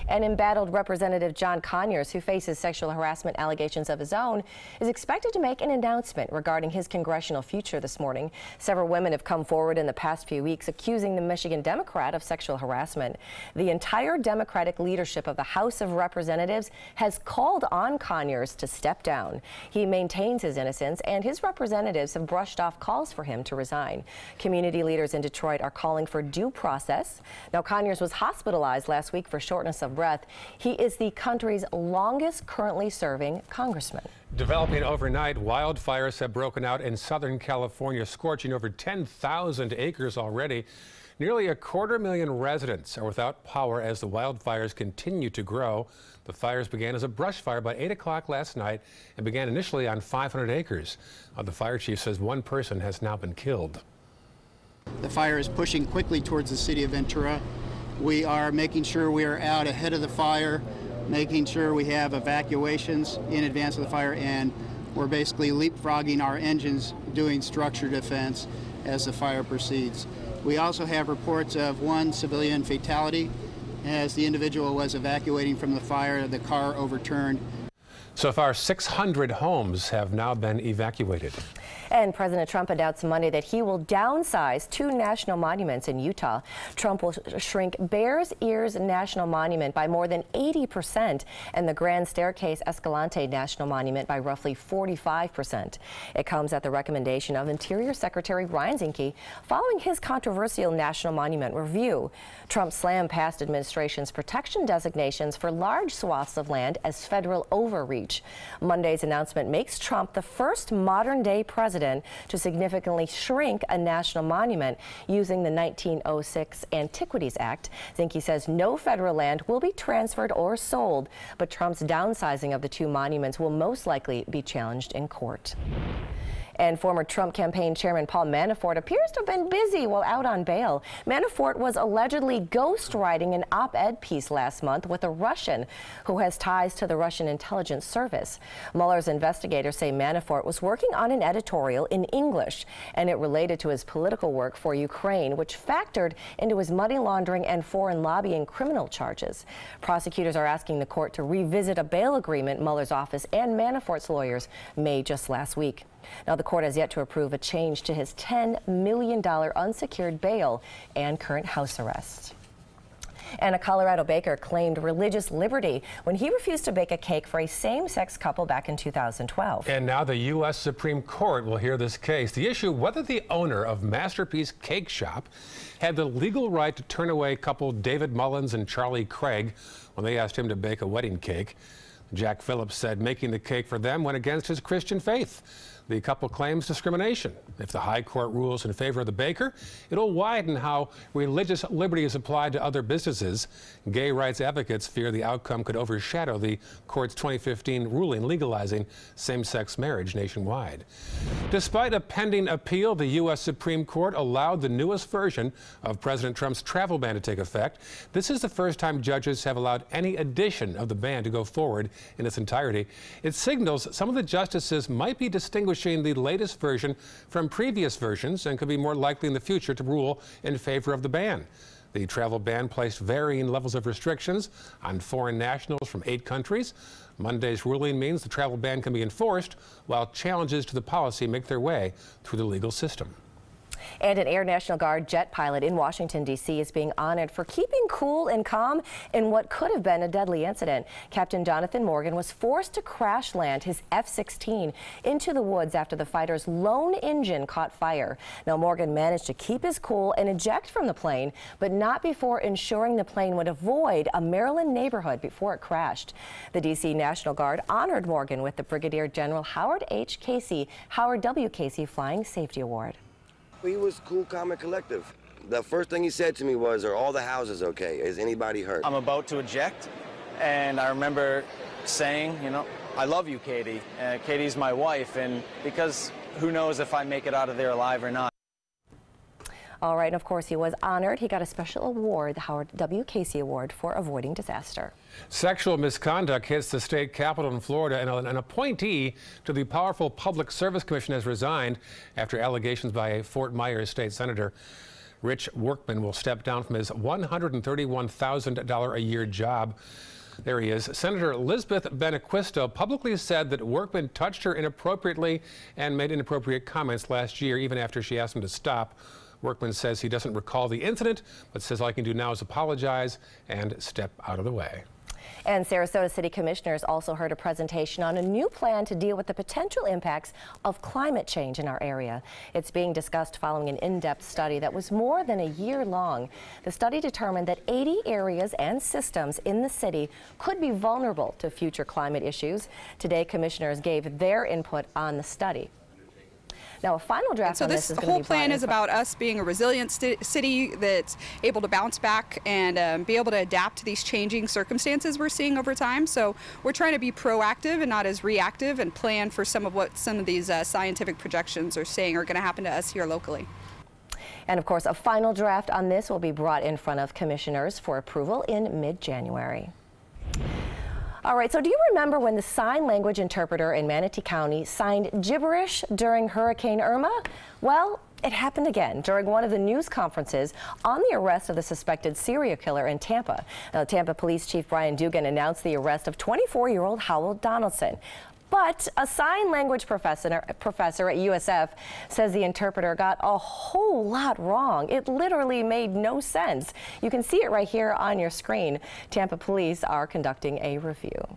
An embattled Representative John Conyers, who faces sexual harassment allegations of his own, is expected to make an announcement regarding his congressional future this morning. Several women have come forward in the past few weeks accusing the Michigan Democrat of sexual harassment. The entire Democratic leadership of the House of Representatives has called on Conyers to step down. He maintains his innocence, and his representatives have brushed off calls for him to resign. Community leaders in Detroit are calling for due process. Now, Conyers was hospitalized last week for shortness of breath. He is the country's longest currently serving congressman. Developing overnight, wildfires have broken out in Southern California, scorching over 10,000 acres already. Nearly 250,000 residents are without power as the wildfires continue to grow. The fires began as a brush fire by 8 o'clock last night and began initially on 500 acres. The fire chief says one person has now been killed. The fire is pushing quickly towards the city of Ventura. We are making sure we are out ahead of the fire, making sure we have evacuations in advance of the fire, and we're basically leapfrogging our engines, doing structure defense as the fire proceeds. We also have reports of one civilian fatality. As the individual was evacuating from the fire, the car overturned. So far, 600 homes have now been evacuated. And President Trump announced Monday that he will downsize 2 national monuments in Utah. Trump will shrink Bears Ears National Monument by more than 80% and the Grand Staircase Escalante National Monument by roughly 45%. It comes at the recommendation of Interior Secretary Ryan Zinke following his controversial national monument review. Trump slammed past administration's protection designations for large swaths of land as federal overreach. Monday's announcement makes Trump the first modern-day president to significantly shrink a national monument using the 1906 Antiquities Act. Zinke says no federal land will be transferred or sold, but Trump's downsizing of the 2 monuments will most likely be challenged in court. And former Trump campaign chairman Paul Manafort appears to have been busy while out on bail. Manafort was allegedly ghostwriting an op-ed piece last month with a Russian who has ties to the Russian intelligence service. Mueller's investigators say Manafort was working on an editorial in English, and it related to his political work for Ukraine, which factored into his money laundering and foreign lobbying criminal charges. Prosecutors are asking the court to revisit a bail agreement Mueller's office and Manafort's lawyers made just last week. Now, the court has yet to approve a change to his $10 million unsecured bail and current house arrest. And a Colorado baker claimed religious liberty when he refused to bake a cake for a same-sex couple back in 2012. And now the U.S. Supreme Court will hear this case. The issue whether the owner of Masterpiece Cake Shop had the legal right to turn away couple David Mullins and Charlie Craig when they asked him to bake a wedding cake. Jack Phillips said making the cake for them went against his Christian faith. The couple claims discrimination. If the high court rules in favor of the baker, it'll widen how religious liberty is applied to other businesses. Gay rights advocates fear the outcome could overshadow the court's 2015 ruling legalizing same-sex marriage nationwide. Despite a pending appeal, the U.S. Supreme Court allowed the newest version of President Trump's travel ban to take effect. This is the first time judges have allowed any addition of the ban to go forward in its entirety. It signals some of the justices might be distinguishing the latest version from previous versions and could be more likely in the future to rule in favor of the ban. The travel ban placed varying levels of restrictions on foreign nationals from 8 countries. Monday's ruling means the travel ban can be enforced while challenges to the policy make their way through the legal system. And an Air National Guard jet pilot in Washington, D.C. is being honored for keeping cool and calm in what could have been a deadly incident. Captain Jonathan Morgan was forced to crash land his F-16 into the woods after the fighter's lone engine caught fire. Now, Morgan managed to keep his cool and eject from the plane, but not before ensuring the plane would avoid a Maryland neighborhood before it crashed. The D.C. National Guard honored Morgan with the Brigadier General Howard W. Casey Flying Safety Award. He was cool, calm, and collective. The first thing he said to me was, are all the houses okay? Is anybody hurt? I'm about to eject, and I remember saying, you know, I love you, Katie. Katie's my wife, and because who knows if I make it out of there alive or not. All right, and of course, he was honored. He got a special award, the Howard W. Casey Award for avoiding disaster. Sexual misconduct hits the state capitol in Florida, and an appointee to the powerful Public Service Commission has resigned after allegations by a Fort Myers state senator. Rich Workman will step down from his $131,000 a year job. There he is. Senator Elizabeth Benequisto publicly said that Workman touched her inappropriately and made inappropriate comments last year, even after she asked him to stop. Workman says he doesn't recall the incident, but says all he can do now is apologize and step out of the way. And Sarasota City Commissioners also heard a presentation on a new plan to deal with the potential impacts of climate change in our area. It's being discussed following an in-depth study that was more than a year long. The study determined that 80 areas and systems in the city could be vulnerable to future climate issues. Today, commissioners gave their input on the study. Now, a final draft on this is going to be the whole plan is about us being a resilient city that's able to bounce back and be able to adapt to these changing circumstances we're seeing over time. So we're trying to be proactive and not as reactive and plan for some of what some of these scientific projections are saying are going to happen to us here locally. And of course, a final draft on this will be brought in front of commissioners for approval in mid-January. All right, so do you remember when the sign language interpreter in Manatee County signed gibberish during Hurricane Irma? Well, it happened again during one of the news conferences on the arrest of the suspected serial killer in Tampa. Now, Tampa Police Chief Brian Dugan announced the arrest of 24-year-old Howell Donaldson. But a sign language professor at USF says the interpreter got a whole lot wrong. It literally made no sense. You can see it right here on your screen. Tampa police are conducting a review.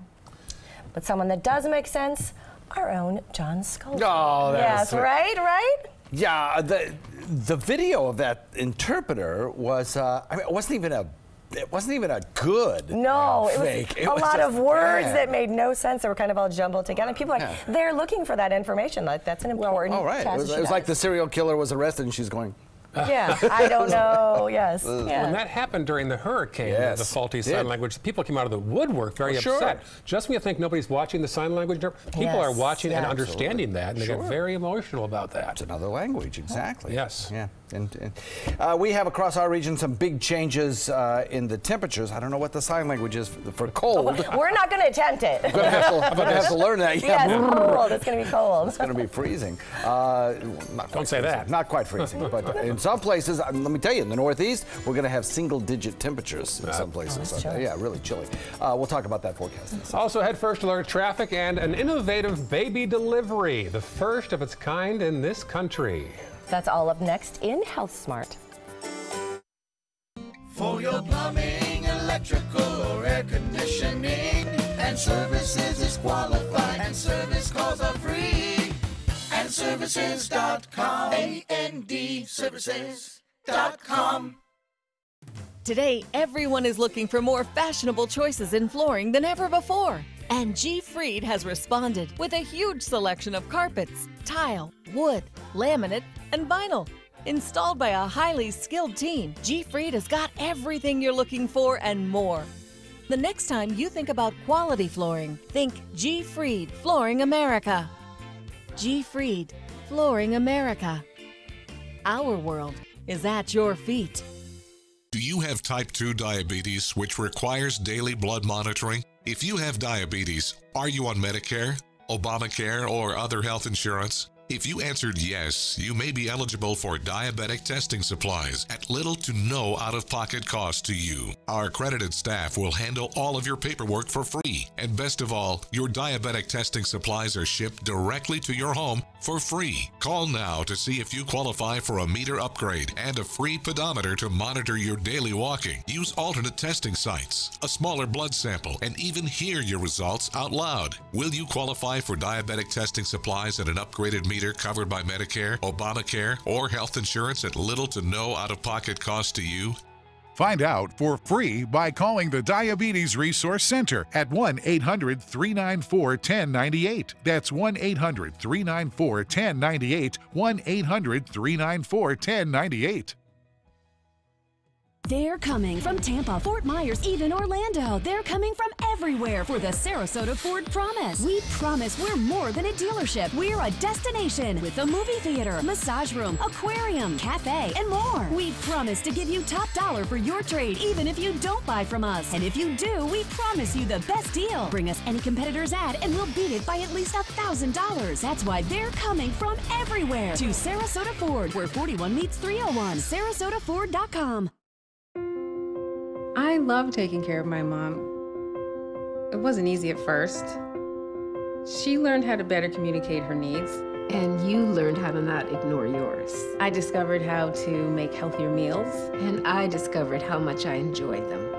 But someone that does make sense, our own John Scully. Oh, yes, right? Yeah, the video of that interpreter was, I mean, it wasn't even a good fake. It was a lot of words that made no sense. They were kind of all jumbled together. People are like, they're looking for that information. Like, that's an important task. It was like the serial killer was arrested and she's going, yeah, I don't know. Yes. When that happened during the hurricane, the faulty sign language, people came out of the woodwork very upset. Just when you think nobody's watching the sign language, people are watching and understanding that, and they get very emotional about that. It's another language, exactly. Yes. Yeah. And we have across our region some big changes in the temperatures. I don't know what the sign language is for cold. We're not going to attempt it. I'm going to have to learn that. Yes, cold. It's going to be cold. It's going to be freezing. Don't say that. Not quite freezing, but in some places, let me tell you, in the Northeast, we're going to have single-digit temperatures in some places. So, yeah, really chilly. We'll talk about that forecast. Also, head first alert traffic and an innovative baby delivery, the first of its kind in this country. That's all up next in Health Smart. For your plumbing, electrical, or air conditioning, and services is qualified, and service calls are free. And services.com, A-N-D, services.com. Today, everyone is looking for more fashionable choices in flooring than ever before. And G. Fried has responded with a huge selection of carpets, tile, wood, laminate, and vinyl. Installed by a highly skilled team, G. Fried has got everything you're looking for and more. The next time you think about quality flooring, think G. Fried Flooring America. G. Fried Flooring America. Our world is at your feet. Do you have type 2 diabetes, which requires daily blood monitoring? If you have diabetes, are you on Medicare, Obamacare, or other health insurance? If you answered yes, you may be eligible for diabetic testing supplies at little to no out-of-pocket cost to you. Our accredited staff will handle all of your paperwork for free. And best of all, your diabetic testing supplies are shipped directly to your home for free. Call now to see if you qualify for a meter upgrade and a free pedometer to monitor your daily walking. Use alternate testing sites, a smaller blood sample, and even hear your results out loud. Will you qualify for diabetic testing supplies and an upgraded meter covered by Medicare, Obamacare, or health insurance at little to no out-of-pocket cost to you? Find out for free by calling the Diabetes Resource Center at 1-800-394-1098. That's 1-800-394-1098, 1-800-394-1098. They're coming from Tampa, Fort Myers, even Orlando. They're coming from everywhere for the Sarasota Ford Promise. We promise we're more than a dealership. We're a destination with a movie theater, massage room, aquarium, cafe, and more. We promise to give you top dollar for your trade, even if you don't buy from us. And if you do, we promise you the best deal. Bring us any competitor's ad and we'll beat it by at least $1,000. That's why they're coming from everywhere to Sarasota Ford, where 41 meets 301. SarasotaFord.com. I love taking care of my mom. It wasn't easy at first. She learned how to better communicate her needs. And you learned how to not ignore yours. I discovered how to make healthier meals. And I discovered how much I enjoyed them.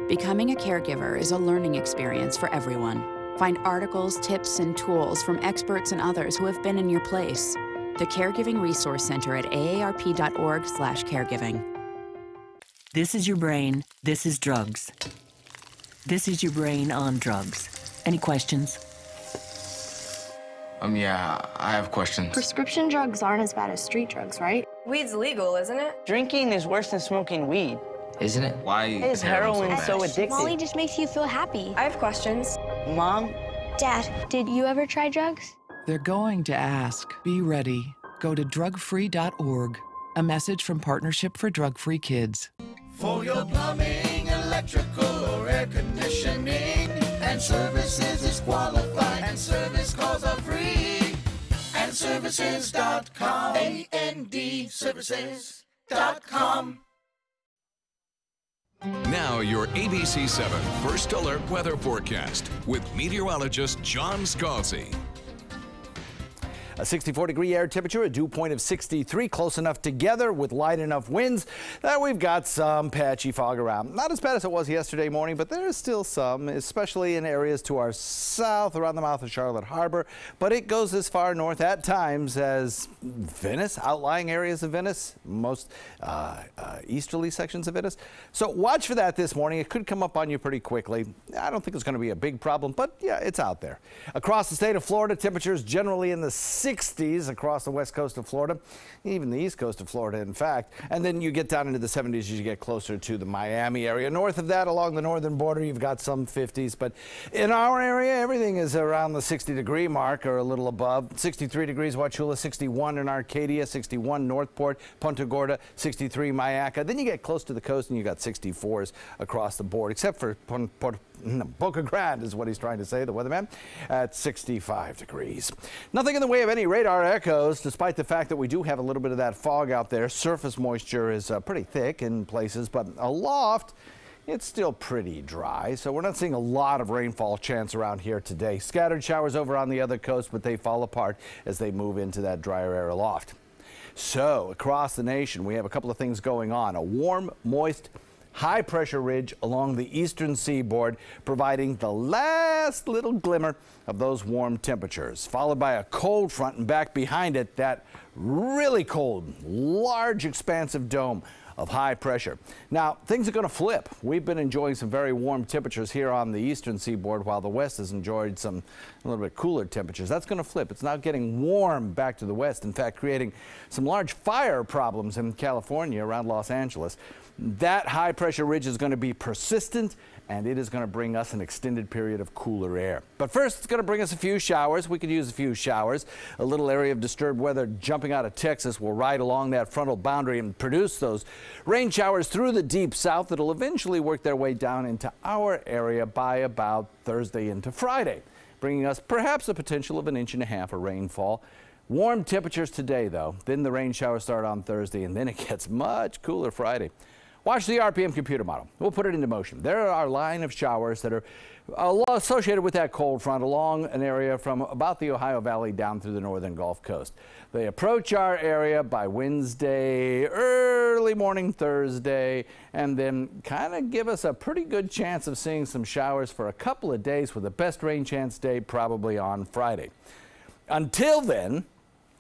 Becoming a caregiver is a learning experience for everyone. Find articles, tips, and tools from experts and others who have been in your place. The Caregiving Resource Center at aarp.org/caregiving. This is your brain. This is drugs. This is your brain on drugs. Any questions? Yeah, I have questions. Prescription drugs aren't as bad as street drugs, right? Weed's legal, isn't it? Drinking is worse than smoking weed. Isn't it? Why is heroin so addictive? Molly just makes you feel happy. I have questions. Mom? Dad, did you ever try drugs? They're going to ask. Be ready. Go to drugfree.org. A message from Partnership for Drug-Free Kids. For your plumbing, electrical, or air conditioning, and services is qualified, and service calls are free. And services.com. AND services.com. Now your ABC 7 First Alert weather forecast with meteorologist John Scalzi. A 64-degree air temperature, a dew point of 63, close enough together with light enough winds that we've got some patchy fog around. Not as bad as it was yesterday morning, but there is still some, especially in areas to our south around the mouth of Charlotte Harbor. But it goes as far north at times as Venice, outlying areas of Venice, most easterly sections of Venice. So watch for that this morning. It could come up on you pretty quickly. I don't think it's going to be a big problem, but yeah, it's out there. Across the state of Florida, temperatures generally in the 60s across the west coast of Florida, even the east coast of Florida, in fact. And then you get down into the 70s as you get closer to the Miami area. North of that, along the northern border, you've got some 50s. But in our area, everything is around the 60-degree mark or a little above. 63 degrees Wauchula, 61 in Arcadia, 61 Northport, Punta Gorda, 63 Mayaca. Then you get close to the coast and you got 64s across the board, except for Boca Grande is what he's trying to say, the weatherman, at 65 degrees. Nothing in the way of any radar echoes, despite the fact that we do have a little bit of that fog out there. Surface moisture is pretty thick in places, but aloft, it's still pretty dry, so we're not seeing a lot of rainfall chance around here today. Scattered showers over on the other coast, but they fall apart as they move into that drier air aloft. So across the nation, we have a couple of things going on. A warm, moist, high-pressure ridge along the eastern seaboard, providing the last little glimmer of those warm temperatures, followed by a cold front, and back behind it, that really cold, large, expansive dome of high pressure. Now, things are going to flip. We've been enjoying some very warm temperatures here on the eastern seaboard, while the west has enjoyed some a little bit cooler temperatures. That's going to flip. It's now getting warm back to the west, in fact, creating some large fire problems in California around Los Angeles. That high pressure ridge is going to be persistent, and it is going to bring us an extended period of cooler air. But first, it's going to bring us a few showers. We could use a few showers. A little area of disturbed weather jumping out of Texas will ride along that frontal boundary and produce those rain showers through the deep south that will eventually work their way down into our area by about Thursday into Friday, bringing us perhaps the potential of 1.5 inches of rainfall. Warm temperatures today, though. Then the rain showers start on Thursday, and then it gets much cooler Friday. Watch the RPM computer model. We'll put it into motion. There are a line of showers that are associated with that cold front along an area from about the Ohio Valley down through the northern Gulf Coast. They approach our area by Wednesday, early morning Thursday, and then kind of give us a pretty good chance of seeing some showers for a couple of days, with the best rain chance day probably on Friday. Until then,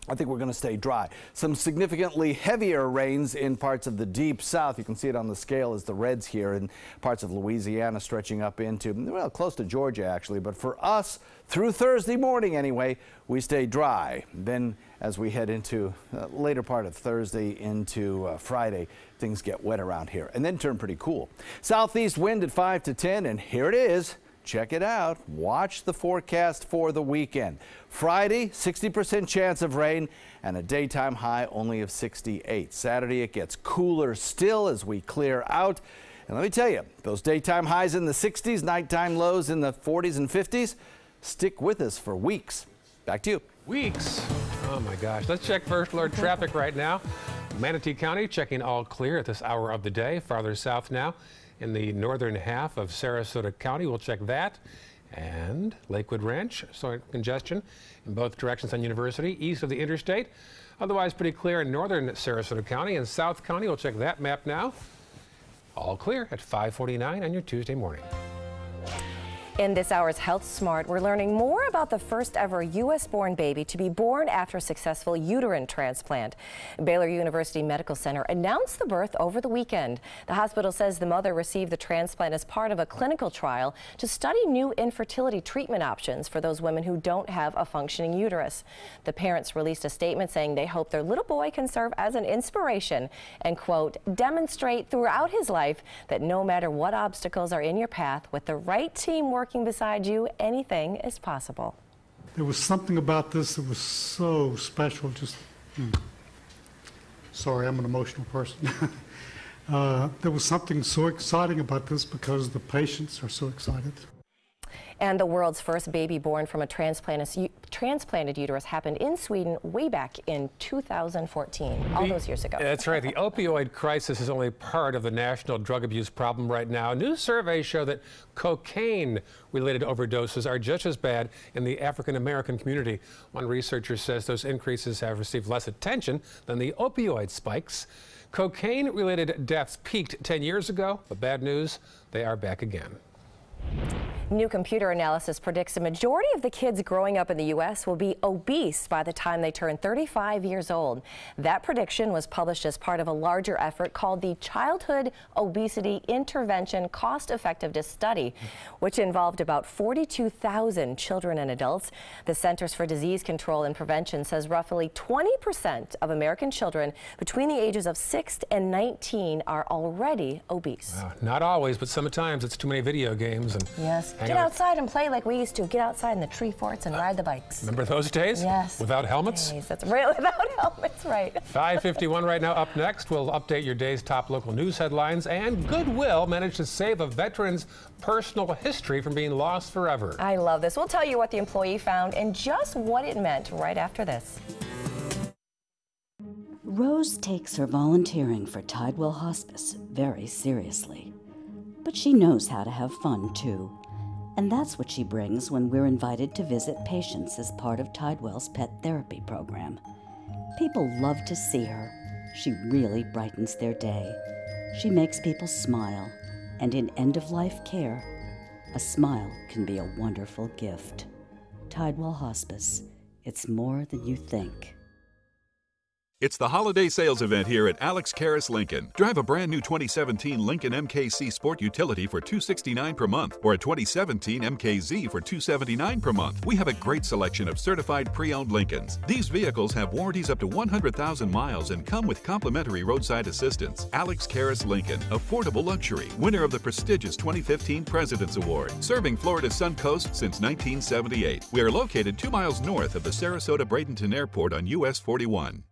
I think we're going to stay dry. Some significantly heavier rains in parts of the deep south. You can see it on the scale as the reds here in parts of Louisiana stretching up into, well, close to Georgia actually. But for us, through Thursday morning anyway, we stay dry. Then as we head into later part of Thursday into Friday, things get wet around here and then turn pretty cool. Southeast wind at 5 to 10, and here it is. Check it out. Watch the forecast for the weekend. Friday, 60% chance of rain and a daytime high only of 68. Saturday, it gets cooler still as we clear out. And let me tell you, those daytime highs in the 60s, nighttime lows in the 40s and 50s, stick with us for weeks. Back to you. Weeks? Oh my gosh. Let's check first alert traffic right now. Manatee County checking all clear at this hour of the day. Farther south now, in the northern half of Sarasota County, we'll check that. And Lakewood Ranch, so congestion in both directions on University, east of the interstate. Otherwise pretty clear in northern Sarasota County. And South County, we'll check that map now. All clear at 5:49 on your Tuesday morning. In this hour's Health Smart, we're learning more about the first ever U.S.-born baby to be born after a successful uterine transplant. Baylor University Medical Center announced the birth over the weekend. The hospital says the mother received the transplant as part of a clinical trial to study new infertility treatment options for those women who don't have a functioning uterus. The parents released a statement saying they hope their little boy can serve as an inspiration and, quote, demonstrate throughout his life that no matter what obstacles are in your path, with the right team working beside you, anything is possible. There was something about this that was so special. Sorry, I'm an emotional person. There was something so exciting about this because the patients are so excited. And the world's first baby born from a transplanted uterus happened in Sweden way back in 2014, all those years ago. That's right. The opioid crisis is only part of the national drug abuse problem right now. New surveys show that cocaine-related overdoses are just as bad in the African-American community. One researcher says those increases have received less attention than the opioid spikes. Cocaine-related deaths peaked 10 years ago, but bad news, they are back again. New computer analysis predicts a majority of the kids growing up in the U.S. will be obese by the time they turn 35 years old. That prediction was published as part of a larger effort called the Childhood Obesity Intervention Cost-Effectiveness Study, which involved about 42,000 children and adults. The Centers for Disease Control and Prevention says roughly 20% of American children between the ages of 6 and 19 are already obese. Not always, but sometimes it's too many video games. And yes. Get outside and play like we used to. Get outside in the tree forts and ride the bikes. Remember those days? Yes. Without helmets? That's right, without helmets, right. 5:51 right now. Up next, we'll update your day's top local news headlines. And Goodwill managed to save a veteran's personal history from being lost forever. I love this. We'll tell you what the employee found and just what it meant right after this. Rose takes her volunteering for Tidewell Hospice very seriously. But she knows how to have fun, too. And that's what she brings when we're invited to visit patients as part of Tidewell's pet therapy program. People love to see her. She really brightens their day. She makes people smile. And in end-of-life care, a smile can be a wonderful gift. Tidewell Hospice. It's more than you think. It's the holiday sales event here at Alex Karras Lincoln. Drive a brand new 2017 Lincoln MKC Sport Utility for $269 per month or a 2017 MKZ for $279 per month. We have a great selection of certified pre-owned Lincolns. These vehicles have warranties up to 100,000 miles and come with complimentary roadside assistance. Alex Karras Lincoln, affordable luxury, winner of the prestigious 2015 President's Award, serving Florida's Suncoast since 1978. We are located 2 miles north of the Sarasota-Bradenton Airport on US 41.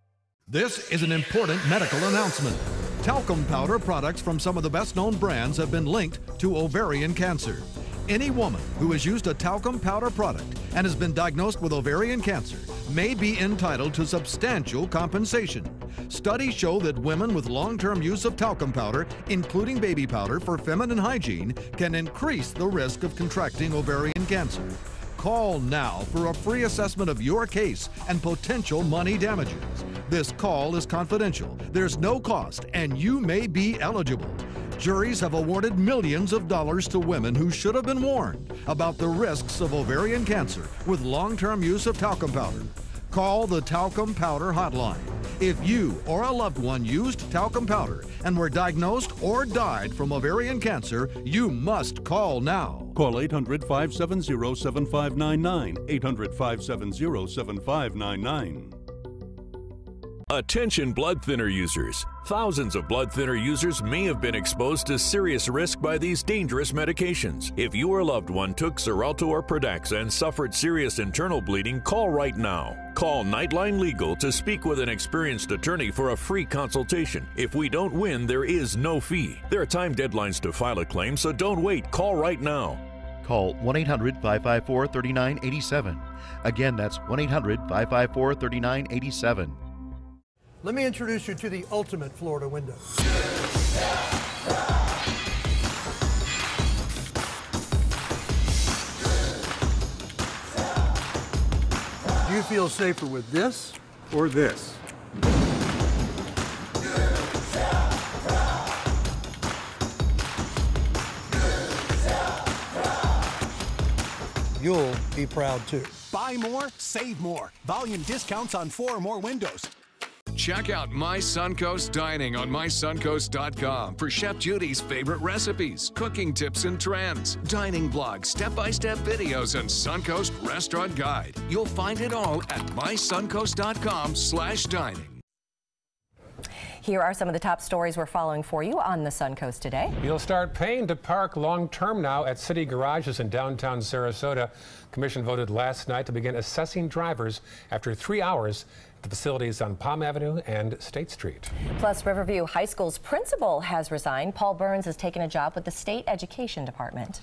This is an important medical announcement. Talcum powder products from some of the best-known brands have been linked to ovarian cancer. Any woman who has used a talcum powder product and has been diagnosed with ovarian cancer may be entitled to substantial compensation. Studies show that women with long-term use of talcum powder, including baby powder for feminine hygiene, can increase the risk of contracting ovarian cancer. Call now for a free assessment of your case and potential money damages. This call is confidential, there's no cost, and you may be eligible. Juries have awarded millions of dollars to women who should have been warned about the risks of ovarian cancer with long-term use of talcum powder. Call the Talcum Powder Hotline. If you or a loved one used talcum powder and were diagnosed or died from ovarian cancer, you must call now. Call 800-570-7599, 800-570-7599. Attention blood thinner users. Thousands of blood thinner users may have been exposed to serious risk by these dangerous medications. If your loved one took Xarelto or Pradaxa and suffered serious internal bleeding, call right now. Call Nightline Legal to speak with an experienced attorney for a free consultation. If we don't win, there is no fee. There are time deadlines to file a claim, so don't wait. Call right now. Call 1-800-554-3987. Again, that's 1-800-554-3987. Let me introduce you to the ultimate Florida window. Do you feel safer with this or this? you'll be proud too. Buy more, save more. Volume discounts on 4 or more windows. Check out My Suncoast Dining on mysuncoast.com for Chef Judy's favorite recipes, cooking tips and trends, dining blogs, step-by-step videos, and Suncoast Restaurant Guide. You'll find it all at mysuncoast.com/dining. Here are some of the top stories we're following for you on the Suncoast today. You'll start paying to park long-term now at city garages in downtown Sarasota. Commission voted last night to begin assessing drivers after 3 hours at the facilities on Palm Avenue and State Street. Plus, Riverview High School's principal has resigned. Paul Burns has taken a job with the state education department.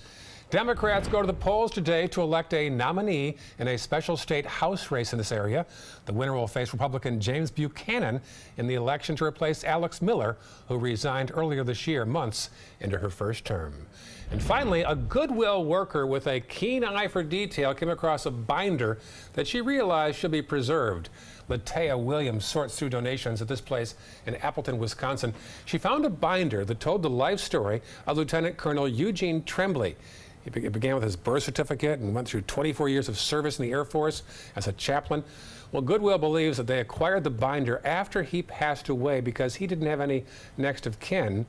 Democrats go to the polls today to elect a nominee in a special state House race in this area. The winner will face Republican James Buchanan in the election to replace Alex Miller, who resigned earlier this year, months into her first term. And finally, a Goodwill worker with a keen eye for detail came across a binder that she realized should be preserved. Latea Williams sorts through donations at this place in Appleton, Wisconsin. She found a binder that told the life story of Lieutenant Colonel Eugene Tremblay. It began with his birth certificate and went through 24 years of service in the Air Force as a chaplain. Well, Goodwill believes that they acquired the binder after he passed away because he didn't have any next of kin.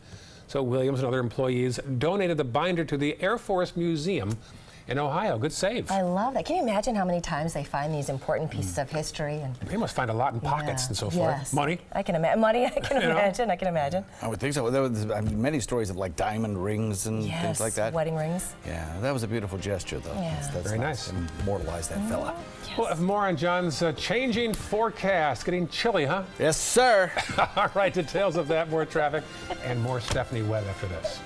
So Williams and other employees donated the binder to the Air Force Museum in Ohio. Good save. I love that. Can you imagine how many times they find these important pieces of history? And they must find a lot in pockets and so forth. Yes. Money? I can imagine. Money, I can imagine. I can imagine. I would think so. There was many stories of like diamond rings and things like that. Wedding rings. Yeah, that was a beautiful gesture, though. Yeah. That's very nice. Immortalize that fella. Yes. We'll have more on John's changing forecast. Getting chilly, huh? Yes, sir. All right, details of that, more traffic, and more Stephanie Webb after this.